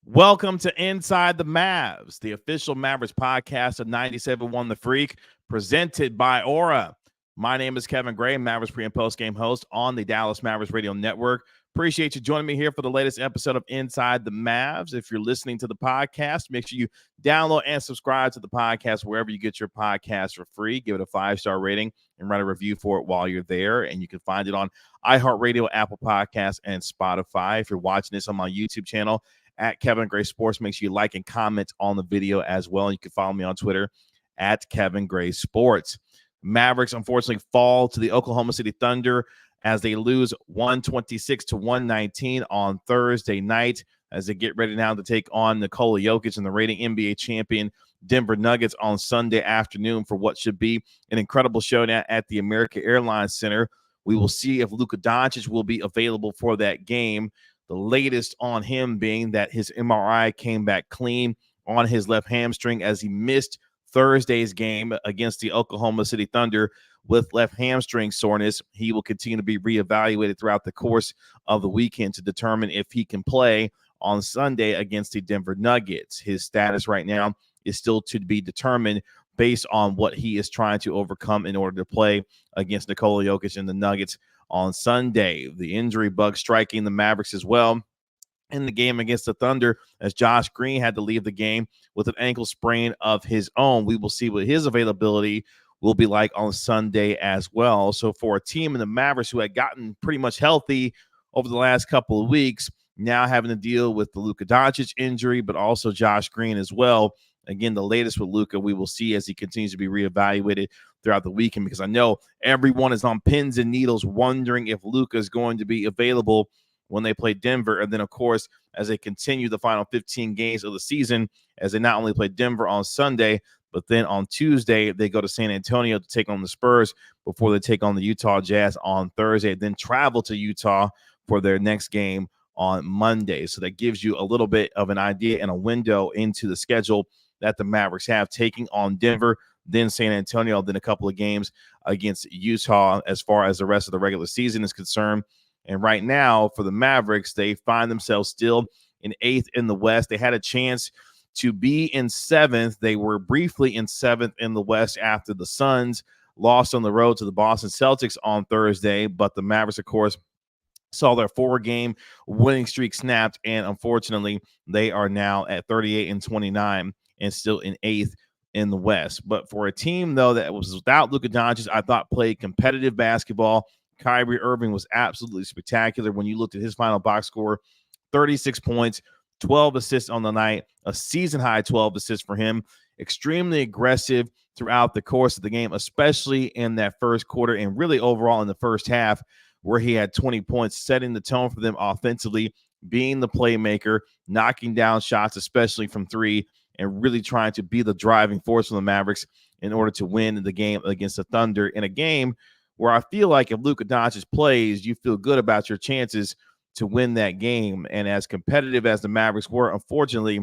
Welcome to Inside the Mavs, the official Mavericks podcast of 97.1 The Freak, presented by Aura. My name is Kevin Gray, Mavericks pre- and post-game host on the Dallas Mavericks Radio Network. Appreciate you joining me here for the latest episode of Inside the Mavs. If you're listening to the podcast, make sure you download and subscribe to the podcast wherever you get your podcast for free. Give it a 5-star rating and write a review for it while you're there. And you can find it on iHeartRadio, Apple Podcasts, and Spotify. If you're watching this on my YouTube channel, at Kevin Gray Sports. Make sure you like and comment on the video as well. And you can follow me on Twitter at Kevin Gray Sports. Mavericks unfortunately fall to the Oklahoma City Thunder as they lose 126-119 on Thursday night as they get ready now to take on Nikola Jokic and the reigning NBA champion Denver Nuggets on Sunday afternoon for what should be an incredible showdown at the American Airlines Center. We will see if Luka Doncic will be available for that game. The latest on him being that his MRI came back clean on his left hamstring as he missed Thursday's game against the Oklahoma City Thunder with left hamstring soreness. He will continue to be reevaluated throughout the course of the weekend to determine if he can play on Sunday against the Denver Nuggets. His status right now is still to be determined based on what he is trying to overcome in order to play against Nikola Jokic and the Nuggets on Sunday. The injury bug striking the Mavericks as well in the game against the Thunder as Josh Green had to leave the game with an ankle sprain of his own. We will see what his availability will be like on Sunday as well. So for a team in the Mavericks who had gotten pretty much healthy over the last couple of weeks, now having to deal with the Luka Doncic injury, but also Josh Green as well. Again, the latest with Luka, we will see as he continues to be reevaluated throughout the weekend, because I know everyone is on pins and needles wondering if Luka is going to be available when they play Denver. And then, of course, as they continue the final 15 games of the season, as they not only play Denver on Sunday, but then on Tuesday, they go to San Antonio to take on the Spurs before they take on the Utah Jazz on Thursday, then travel to Utah for their next game on Monday. So that gives you a little bit of an idea and a window into the schedule that the Mavericks have, taking on Denver, then San Antonio, then a couple of games against Utah as far as the rest of the regular season is concerned. And right now for the Mavericks, they find themselves still in 8th in the West. They had a chance to be in 7th. They were briefly in 7th in the West after the Suns lost on the road to the Boston Celtics on Thursday. But the Mavericks, of course, saw their 4-game winning streak snapped, and unfortunately, they are now at 38-29 and still in 8th in the West. But for a team, though, that was without Luka Doncic, I thought played competitive basketball. Kyrie Irving was absolutely spectacular. When you looked at his final box score, 36 points, 12 assists on the night, a season-high 12 assists for him. Extremely aggressive throughout the course of the game, especially in that first quarter and really overall in the first half, where he had 20 points, setting the tone for them offensively, being the playmaker, knocking down shots, especially from three, and really trying to be the driving force for the Mavericks in order to win the game against the Thunder, in a game where I feel like if Luka Doncic plays, you feel good about your chances to win that game. And as competitive as the Mavericks were, unfortunately,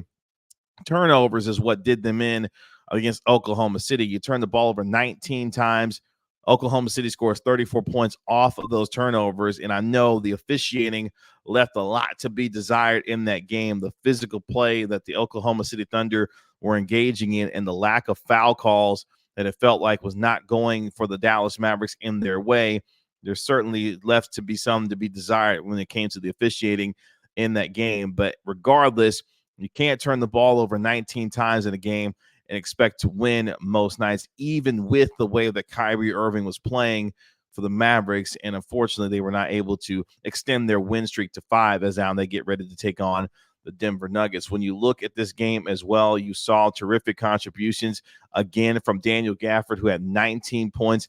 turnovers is what did them in against Oklahoma City. You turn the ball over 19 times. Oklahoma City scores 34 points off of those turnovers, and I know the officiating left a lot to be desired in that game. The physical play that the Oklahoma City Thunder were engaging in and the lack of foul calls that it felt like was not going for the Dallas Mavericks in their way, there's certainly left to be some to be desired when it came to the officiating in that game. But regardless, you can't turn the ball over 19 times in a game and expect to win most nights, even with the way that Kyrie Irving was playing for the Mavericks. And unfortunately, they were not able to extend their win streak to 5 as now they get ready to take on the Denver Nuggets. When you look at this game as well, you saw terrific contributions again from Daniel Gafford, who had 19 points,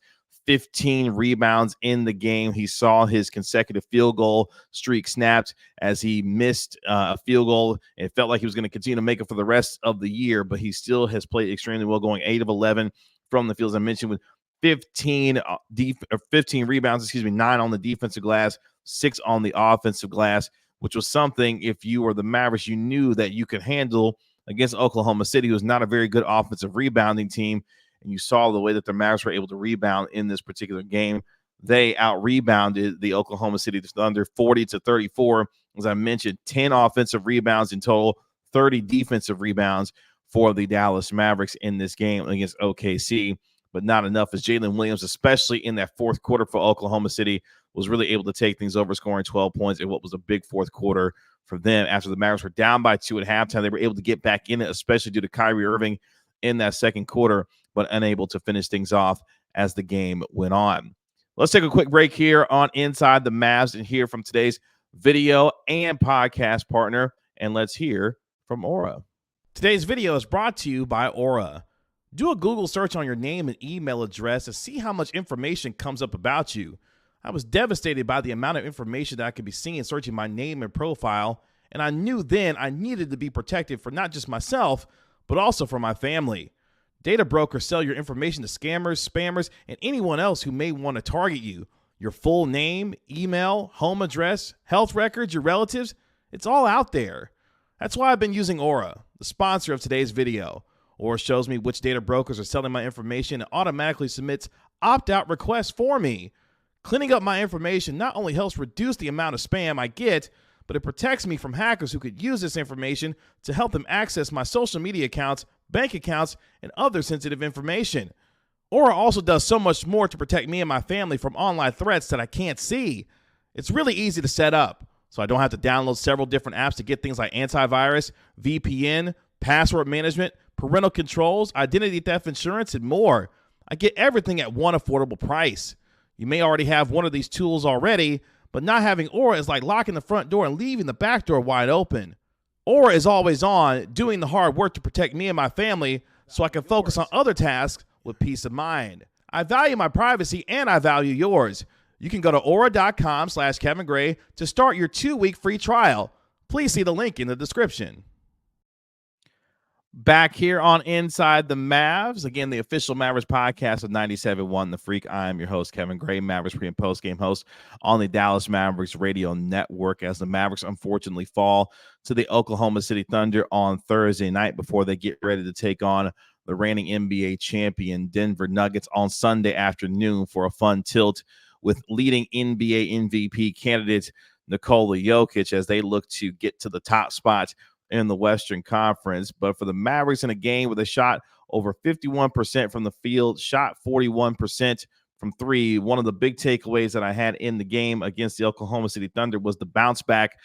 15 rebounds in the game. He saw his consecutive field goal streak snapped as he missed a field goal. It felt like he was going to continue to make it for the rest of the year, but he still has played extremely well, going 8 of 11 from the field, as I mentioned, with 15 rebounds, 9 on the defensive glass, 6 on the offensive glass, which was something, if you were the Mavericks, you knew that you could handle against Oklahoma City, who's not a very good offensive rebounding team. And you saw the way that the Mavericks were able to rebound in this particular game. They out-rebounded the Oklahoma City Thunder 40-34. As I mentioned, 10 offensive rebounds in total, 30 defensive rebounds for the Dallas Mavericks in this game against OKC, but not enough as Jalen Williams, especially in that fourth quarter for Oklahoma City, was really able to take things over, scoring 12 points in what was a big fourth quarter for them. After the Mavericks were down by 2 at halftime, they were able to get back in it, especially due to Kyrie Irving in that second quarter, but unable to finish things off as the game went on. Let's take a quick break here on Inside the Mavs and hear from today's video and podcast partner, and let's hear from Aura. Today's video is brought to you by Aura. Do a Google search on your name and email address to see how much information comes up about you. I was devastated by the amount of information that I could be seeing searching my name and profile, and I knew then I needed to be protected for not just myself, but also for my family. Data brokers sell your information to scammers, spammers, and anyone else who may want to target you. Your full name, email, home address, health records, your relatives, it's all out there. That's why I've been using Aura, the sponsor of today's video. Aura shows me which data brokers are selling my information and automatically submits opt-out requests for me. Cleaning up my information not only helps reduce the amount of spam I get, but it protects me from hackers who could use this information to help them access my social media accounts, bank accounts, and other sensitive information. Aura also does so much more to protect me and my family from online threats that I can't see. It's really easy to set up, so I don't have to download several different apps to get things like antivirus, VPN, password management, parental controls, identity theft insurance, and more. I get everything at one affordable price. You may already have one of these tools already, but not having Aura is like locking the front door and leaving the back door wide open. Aura is always on, doing the hard work to protect me and my family so I can focus on other tasks with peace of mind. I value my privacy and I value yours. You can go to aura.com/Kevin Gray to start your 2-week free trial. Please see the link in the description. Back here on Inside the Mavs, again, the official Mavericks podcast of 97.1 The Freak. I am your host, Kevin Gray, Mavericks pre- and post-game host on the Dallas Mavericks radio network, as the Mavericks unfortunately fall to the Oklahoma City Thunder on Thursday night before they get ready to take on the reigning NBA champion Denver Nuggets on Sunday afternoon for a fun tilt with leading NBA MVP candidate Nikola Jokic as they look to get to the top spot in the Western Conference. But for the Mavericks, in a game where they shot over 51% from the field, shot 41% from three, one of the big takeaways that I had in the game against the Oklahoma City Thunder was the bounce back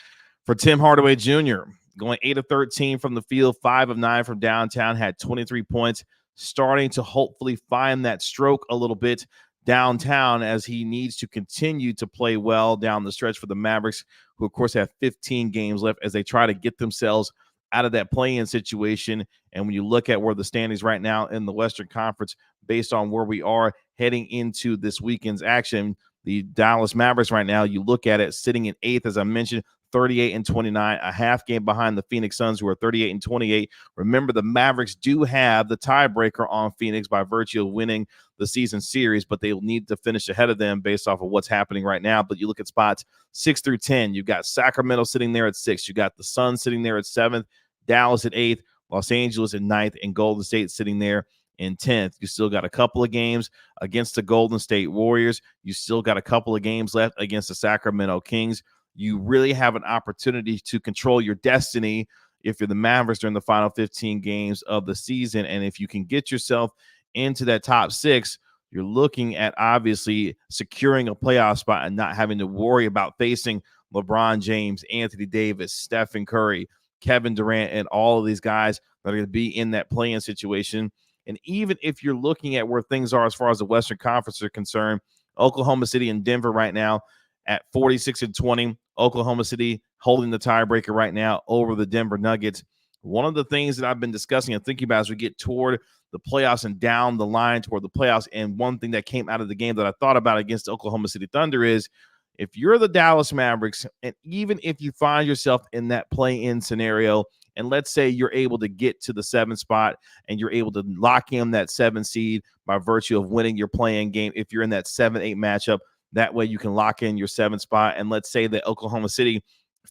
for Tim Hardaway Jr., going 8 of 13 from the field, 5 of 9 from downtown, had 23 points, starting to hopefully find that stroke a little bit downtown as he needs to continue to play well down the stretch for the Mavericks, who of course have 15 games left as they try to get themselves out of that play-in situation. And when you look at where the standings right now in the Western Conference, based on where we are heading into this weekend's action, the Dallas Mavericks right now, you look at it sitting in 8th, as I mentioned, 38-29, a half game behind the Phoenix Suns, who are 38-28. Remember, the Mavericks do have the tiebreaker on Phoenix by virtue of winning the season series, but they'll need to finish ahead of them based off of what's happening right now. But you look at spots 6 through 10, you've got Sacramento sitting there at 6, you got the Suns sitting there at 7th, Dallas at 8th, Los Angeles at 9th, and Golden State sitting there in 10th. You still got a couple of games against the Golden State Warriors. You still got a couple of games left against the Sacramento Kings. You really have an opportunity to control your destiny if you're the Mavericks during the final 15 games of the season. And if you can get yourself into that top 6, you're looking at obviously securing a playoff spot and not having to worry about facing LeBron James, Anthony Davis, Stephen Curry, Kevin Durant, and all of these guys that are going to be in that play-in situation. And even if you're looking at where things are as far as the Western Conference are concerned, Oklahoma City and Denver right now at 46-20. Oklahoma City holding the tiebreaker right now over the Denver Nuggets. One of the things that I've been discussing and thinking about as we get toward the playoffs and down the line toward the playoffs, and one thing that came out of the game that I thought about against the Oklahoma City Thunder is, if you're the Dallas Mavericks, and even if you find yourself in that play-in scenario, and let's say you're able to get to the 7th spot and you're able to lock in that 7 seed by virtue of winning your play-in game, if you're in that 7-8 matchup, that way you can lock in your 7th spot. And let's say that Oklahoma City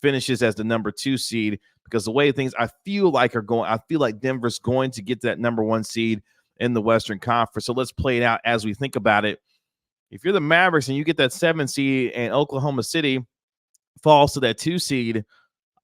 finishes as the number 2 seed, because the way things I feel like are going, I feel like Denver's going to get that number 1 seed in the Western Conference. So let's play it out as we think about it. If you're the Mavericks and you get that 7 seed and Oklahoma City falls to that 2 seed,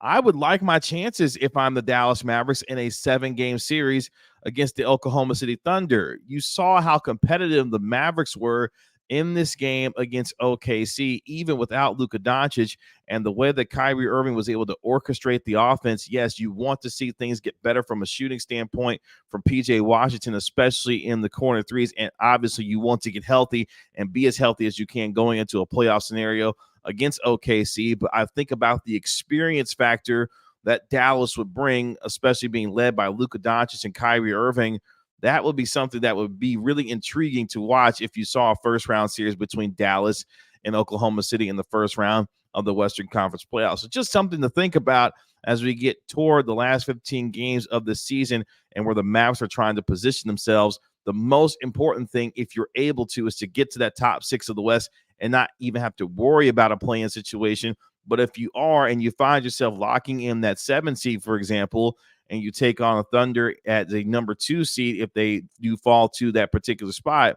I would like my chances if I'm the Dallas Mavericks in a 7-game series against the Oklahoma City Thunder. You saw how competitive the Mavericks were in this game against OKC, even without Luka Doncic, and the way that Kyrie Irving was able to orchestrate the offense. Yes, you want to see things get better from a shooting standpoint from PJ Washington, especially in the corner threes. And obviously, you want to get healthy and be as healthy as you can going into a playoff scenario against OKC. But I think about the experience factor that Dallas would bring, especially being led by Luka Doncic and Kyrie Irving. That would be something that would be really intriguing to watch if you saw a first-round series between Dallas and Oklahoma City in the first round of the Western Conference playoffs. So just something to think about as we get toward the last 15 games of the season and where the Mavs are trying to position themselves. The most important thing, if you're able to, is to get to that top 6 of the West and not even have to worry about a play-in situation. But if you are and you find yourself locking in that 7 seed, for example, and you take on a Thunder at the number 2 seed, if they do fall to that particular spot,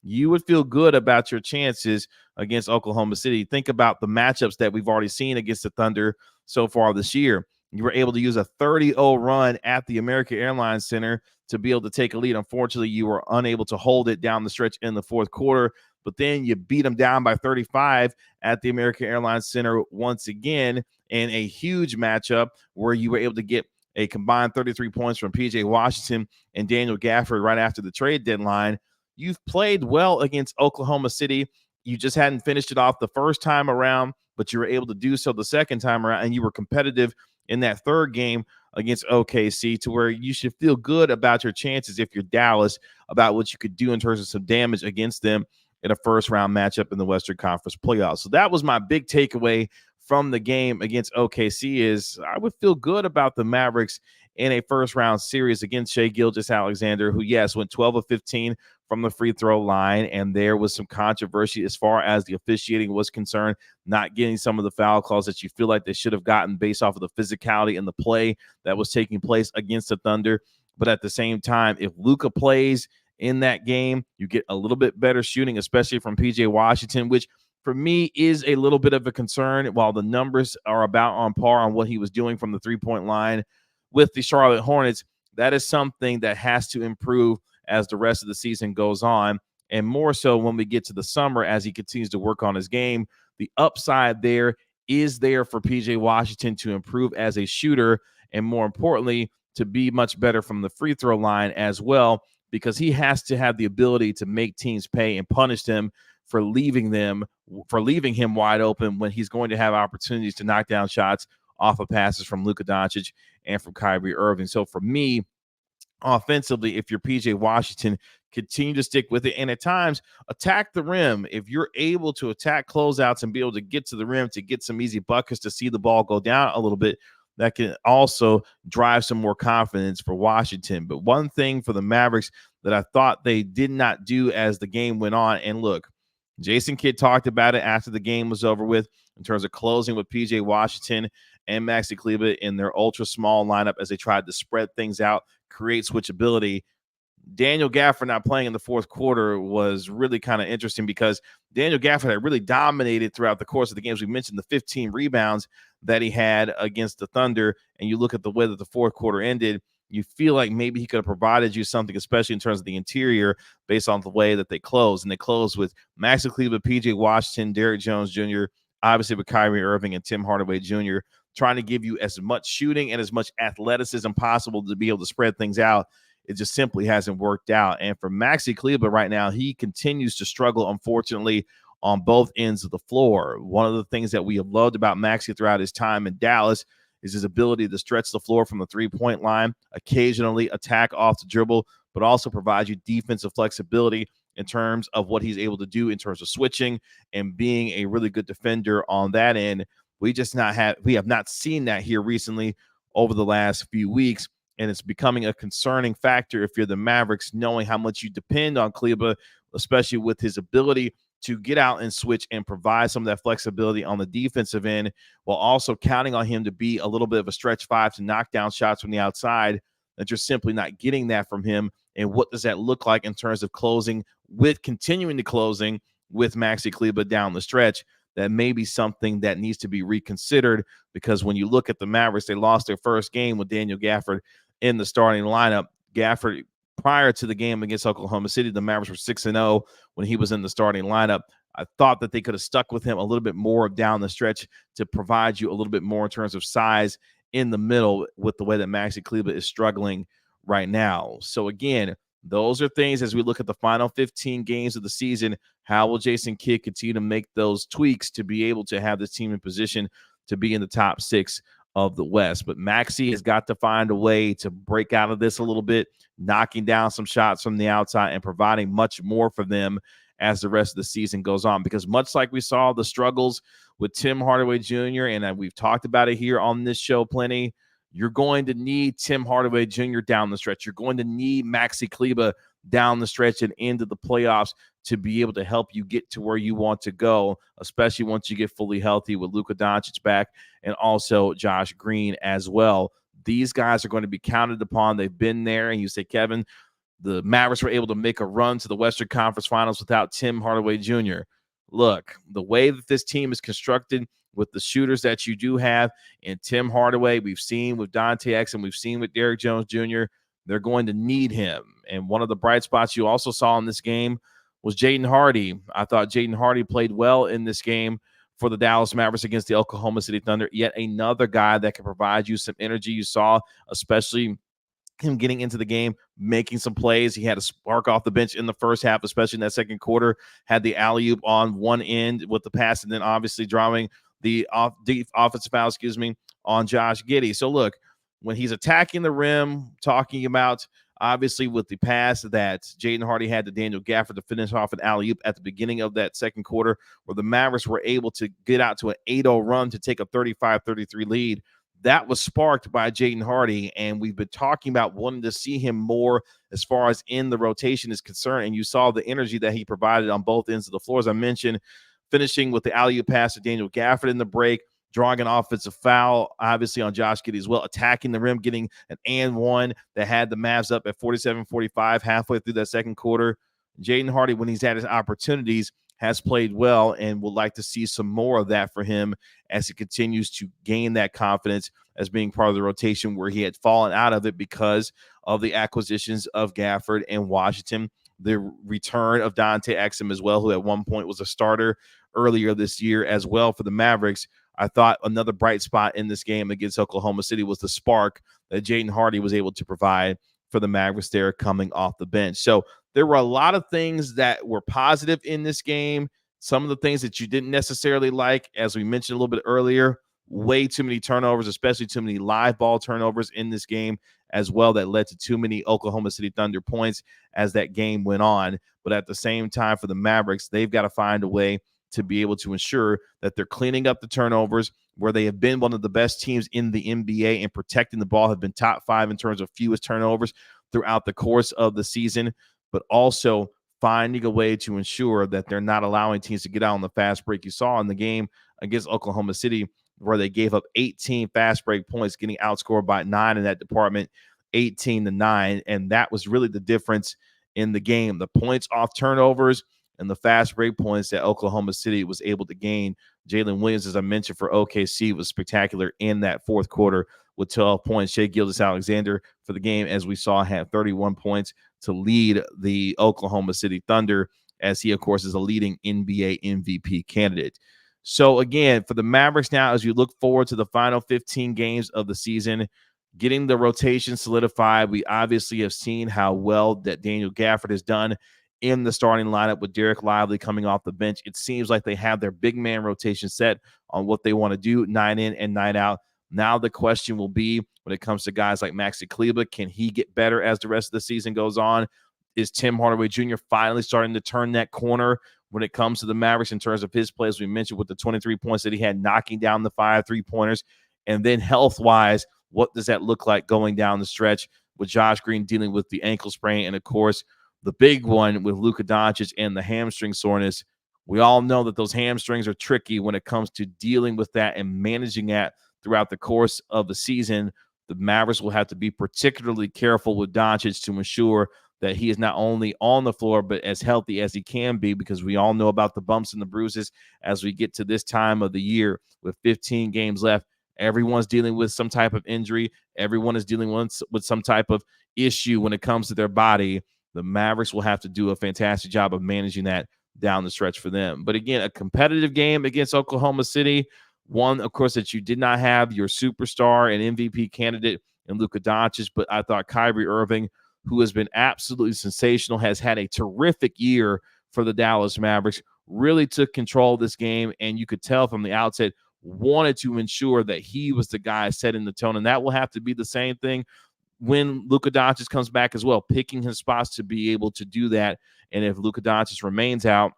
you would feel good about your chances against Oklahoma City. Think about the matchups that we've already seen against the Thunder so far this year. You were able to use a 30-0 run at the American Airlines Center to be able to take a lead. Unfortunately, you were unable to hold it down the stretch in the fourth quarter, but then you beat them down by 35 at the American Airlines Center once again in a huge matchup where you were able to get a combined 33 points from PJ Washington and Daniel Gafford right after the trade deadline. You've played well against Oklahoma City. You just hadn't finished it off the first time around, but you were able to do so the second time around, and you were competitive in that third game against OKC to where you should feel good about your chances if you're Dallas about what you could do in terms of some damage against them in a first-round matchup in the Western Conference playoffs. So that was my big takeaway from the game against OKC is I would feel good about the Mavericks in a first-round series against Shai Gilgeous-Alexander, who, yes, went 12 of 15 from the free throw line, and there was some controversy as far as the officiating was concerned, not getting some of the foul calls that you feel like they should have gotten based off of the physicality and the play that was taking place against the Thunder. But at the same time, if Luka plays in that game, you get a little bit better shooting, especially from PJ Washington, which for me is a little bit of a concern. While the numbers are about on par on what he was doing from the three-point line with the Charlotte Hornets, that is something that has to improve as the rest of the season goes on, and more so when we get to the summer as he continues to work on his game. The upside there is there for PJ Washington to improve as a shooter, and more importantly, to be much better from the free throw line as well, because he has to have the ability to make teams pay and punish them for leaving him wide open when he's going to have opportunities to knock down shots off of passes from Luka Doncic and from Kyrie Irving. So for me, offensively, if you're PJ Washington, continue to stick with it, and at times attack the rim. If you're able to attack closeouts and be able to get to the rim to get some easy buckets to see the ball go down a little bit, that can also drive some more confidence for Washington. But one thing for the Mavericks that I thought they did not do as the game went on, and look, Jason Kidd talked about it after the game was over with in terms of closing with PJ Washington and Maxi Kleber in their ultra small lineup as they tried to spread things out, create switchability. Daniel Gafford not playing in the fourth quarter was really kind of interesting because Daniel Gafford had really dominated throughout the course of the games. We mentioned the 15 rebounds that he had against the Thunder, and you look at the way that the fourth quarter ended, you feel like maybe he could have provided you something, especially in terms of the interior, based on the way that they closed. And they closed with Maxi Kleber, PJ Washington, Derrick Jones Jr., obviously with Kyrie Irving and Tim Hardaway Jr., trying to give you as much shooting and as much athleticism possible to be able to spread things out. It just simply hasn't worked out. And for Maxi Kleber right now, he continues to struggle, unfortunately, on both ends of the floor. One of the things that we have loved about Maxi throughout his time in Dallas is his ability to stretch the floor from the three-point line, occasionally attack off the dribble, but also provide you defensive flexibility in terms of what he's able to do in terms of switching and being a really good defender on that end. We have not seen that here recently over the last few weeks, and it's becoming a concerning factor if you're the Mavericks, knowing how much you depend on Kleber, especially with his ability to get out and switch and provide some of that flexibility on the defensive end, while also counting on him to be a little bit of a stretch five to knock down shots from the outside, that you're simply not getting that from him. And what does that look like in terms of continuing to closing with Maxi Kleber down the stretch? that may be something that needs to be reconsidered, because when you look at the Mavericks, they lost their first game with Daniel Gafford in the starting lineup. Gafford, prior to the game against Oklahoma City, the Mavericks were 6-0 when he was in the starting lineup. I thought that they could have stuck with him a little bit more down the stretch to provide you a little bit more in terms of size in the middle with the way that Maxi Kleber is struggling right now. So again, those are things as we look at the final 15 games of the season. How will Jason Kidd continue to make those tweaks to be able to have this team in position to be in the top 6 of the West? But Maxi has got to find a way to break out of this a little bit, knocking down some shots from the outside and providing much more for them as the rest of the season goes on. Because much like we saw the struggles with Tim Hardaway Jr., and we've talked about it here on this show plenty, you're going to need Tim Hardaway Jr. down the stretch. You're going to need Maxi Kleber down the stretch and into the playoffs to be able to help you get to where you want to go, especially once you get fully healthy with Luka Doncic back and also Josh Green as well. These guys are going to be counted upon. They've been there. And you say, Kevin, the Mavericks were able to make a run to the Western Conference Finals without Tim Hardaway Jr. Look, the way that this team is constructed with the shooters that you do have and Tim Hardaway, we've seen with Dante Exum, we've seen with Derrick Jones Jr., they're going to need him. And one of the bright spots you also saw in this game was Jaden Hardy. I thought Jaden Hardy played well in this game for the Dallas Mavericks against the Oklahoma City Thunder. Yet another guy that can provide you some energy. You saw, especially him getting into the game, making some plays. He had a spark off the bench in the first half, especially in that second quarter, had the alley-oop on one end with the pass, and then obviously drawing the offensive foul, on Josh Giddey. So look, when he's attacking the rim, talking about obviously with the pass that Jaden Hardy had to Daniel Gafford to finish off an alley-oop at the beginning of that second quarter, where the Mavericks were able to get out to an 8-0 run to take a 35-33 lead. That was sparked by Jaden Hardy, and we've been talking about wanting to see him more as far as in the rotation is concerned, and you saw the energy that he provided on both ends of the floor. As I mentioned, finishing with the alley-oop pass to Daniel Gafford in the break, drawing an offensive foul, obviously, on Josh Giddey as well, attacking the rim, getting an and one that had the Mavs up at 47-45 halfway through that second quarter. Jaden Hardy, when he's had his opportunities, has played well, and would like to see some more of that for him as he continues to gain that confidence as being part of the rotation where he had fallen out of it because of the acquisitions of Gafford and Washington, the return of Dante Exum as well, who at one point was a starter earlier this year as well for the Mavericks. I thought another bright spot in this game against Oklahoma City was the spark that Jaden Hardy was able to provide for the Mavericks there coming off the bench. So there were a lot of things that were positive in this game. Some of the things that you didn't necessarily like, as we mentioned a little bit earlier, way too many turnovers, especially too many live ball turnovers in this game as well, that led to too many Oklahoma City Thunder points as that game went on. But at the same time, for the Mavericks, they've got to find a way to be able to ensure that they're cleaning up the turnovers, where they have been one of the best teams in the NBA and protecting the ball, have been top 5 in terms of fewest turnovers throughout the course of the season, but also finding a way to ensure that they're not allowing teams to get out on the fast break. You saw in the game against Oklahoma City where they gave up 18 fast break points, getting outscored by 9 in that department, 18-9, and that was really the difference in the game. The points off turnovers and the fast break points that Oklahoma City was able to gain. Jalen Williams, as I mentioned, for OKC was spectacular in that fourth quarter with 12 points. Shai Gilgeous-Alexander for the game, as we saw, had 31 points to lead the Oklahoma City Thunder, as he, of course, is a leading NBA MVP candidate. So, again, for the Mavericks now, as you look forward to the final 15 games of the season, getting the rotation solidified, we obviously have seen how well that Daniel Gafford has done in the starting lineup with Derek Lively coming off the bench. It seems like they have their big man rotation set on what they want to do, 9 in and 9 out. Now the question will be, when it comes to guys like Maxi Kleber, can he get better as the rest of the season goes on? Is Tim Hardaway Jr. finally starting to turn that corner when it comes to the Mavericks in terms of his play, as we mentioned, with the 23 points that he had, knocking down the 5 3-pointers? And then health-wise, what does that look like going down the stretch with Josh Green dealing with the ankle sprain? And, of course, the big one with Luka Doncic and the hamstring soreness. We all know that those hamstrings are tricky when it comes to dealing with that and managing that throughout the course of the season. The Mavericks will have to be particularly careful with Doncic to ensure that he is not only on the floor, but as healthy as he can be, because we all know about the bumps and the bruises as we get to this time of the year with 15 games left. Everyone's dealing with some type of injury. Everyone is dealing with some type of issue when it comes to their body. The Mavericks will have to do a fantastic job of managing that down the stretch for them. But again, a competitive game against Oklahoma City. One, of course, that you did not have your superstar and MVP candidate in Luka Doncic, but I thought Kyrie Irving, who has been absolutely sensational, has had a terrific year for the Dallas Mavericks, really took control of this game, and you could tell from the outset wanted to ensure that he was the guy setting the tone, and that will have to be the same thing when Luka Doncic comes back as well, picking his spots to be able to do that. And if Luka Doncic remains out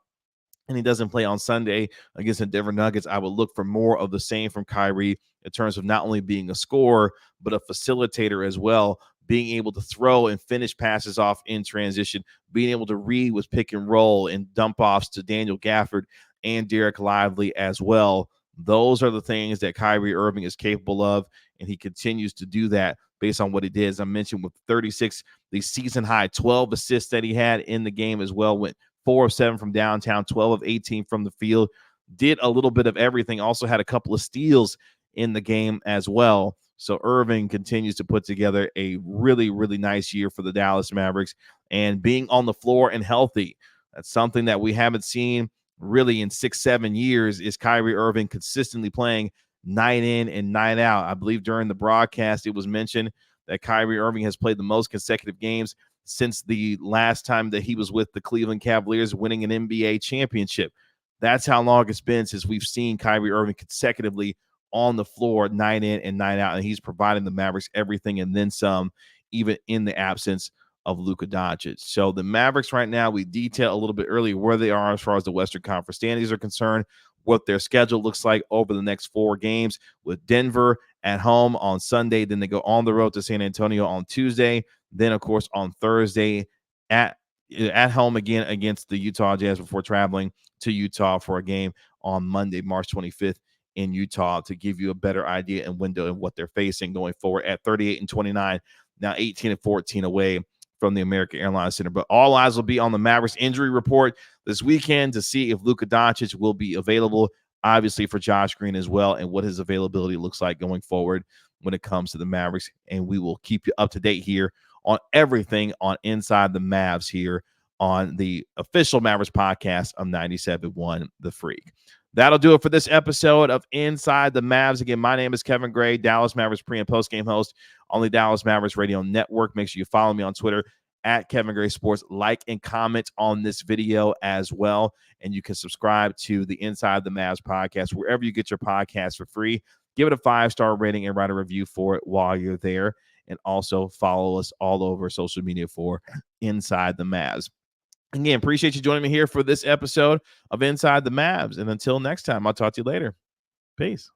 and he doesn't play on Sunday against the Denver Nuggets, I would look for more of the same from Kyrie in terms of not only being a scorer, but a facilitator as well, being able to throw and finish passes off in transition, being able to read with pick and roll and dump offs to Daniel Gafford and Derek Lively as well. Those are the things that Kyrie Irving is capable of, and he continues to do that based on what he did. As I mentioned, with 36, the season high 12 assists that he had in the game as well, went 4 of 7 from downtown, 12 of 18 from the field, did a little bit of everything, also had a couple of steals in the game as well. So Irving continues to put together a really, really nice year for the Dallas Mavericks, and being on the floor and healthy. That's something that we haven't seen really in 6-7 years, is Kyrie Irving consistently playing night in and night out. I believe during the broadcast it was mentioned that Kyrie Irving has played the most consecutive games since the last time that he was with the Cleveland Cavaliers, winning an NBA championship. That's how long it's been since we've seen Kyrie Irving consecutively on the floor night in and night out, and he's providing the Mavericks everything and then some, even in the absence of Luka Doncic. So the Mavericks right now, we detailed a little bit earlier where they are as far as the Western Conference standings are concerned, what their schedule looks like over the next 4 games, with Denver at home on Sunday. Then they go on the road to San Antonio on Tuesday. Then, of course, on Thursday at home again against the Utah Jazz before traveling to Utah for a game on Monday, March 25th in Utah, to give you a better idea and window of what they're facing going forward at 38-29, now 18-14 away from the American Airlines Center. But all eyes will be on the Mavericks injury report this weekend to see if Luka Doncic will be available, obviously for Josh Green as well, and what his availability looks like going forward when it comes to the Mavericks. And we will keep you up to date here on everything on Inside the Mavs here on the official Mavericks podcast of 97.1 The Freak. That'll do it for this episode of Inside the Mavs. Again, my name is Kevin Gray, Dallas Mavericks pre- and post-game host on the Dallas Mavericks Radio Network. Make sure you follow me on Twitter at Kevin Gray Sports. Like and comment on this video as well. And you can subscribe to the Inside the Mavs podcast wherever you get your podcast for free. Give it a 5-star rating and write a review for it while you're there. And also follow us all over social media for Inside the Mavs. Again, appreciate you joining me here for this episode of Inside the Mavs. And until next time, I'll talk to you later. Peace.